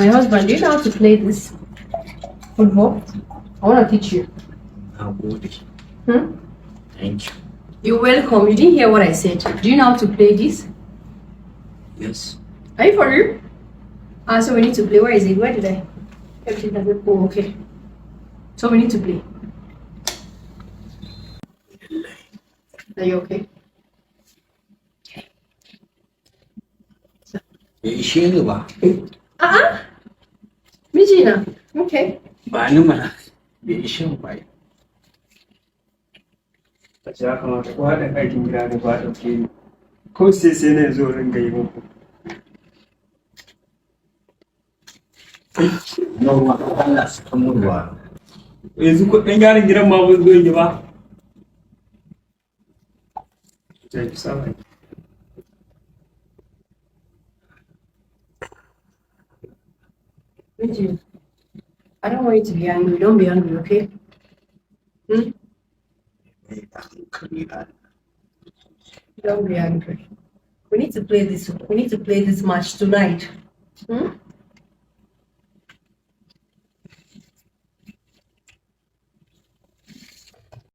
My husband, do you know how to play this football? I want to teach you. I'm good. Thank you. You're welcome. You didn't hear what I said. Do you know how to play this? Yes. Are you for real? So we need to play. Where is it? Where did I? Everything has been. Oh, okay. So we need to play. Are you okay? Bai ishe ni ba. Mijina. Okay. Ba ni mana. Bai ishe ni ba. Ya kamata ku haɗa aikin gida ne ba ɗauke ni. Ko sai na zo ringa yi muku. Nawa Allah su kan ruwa. Yanzu kuɗin yaron gidan ma mun zo yi ba. Ya ki sa mai. Mijina. I don't want you to be angry. Don't be angry, okay? Don't be angry. We need to play this. We need to play this match tonight.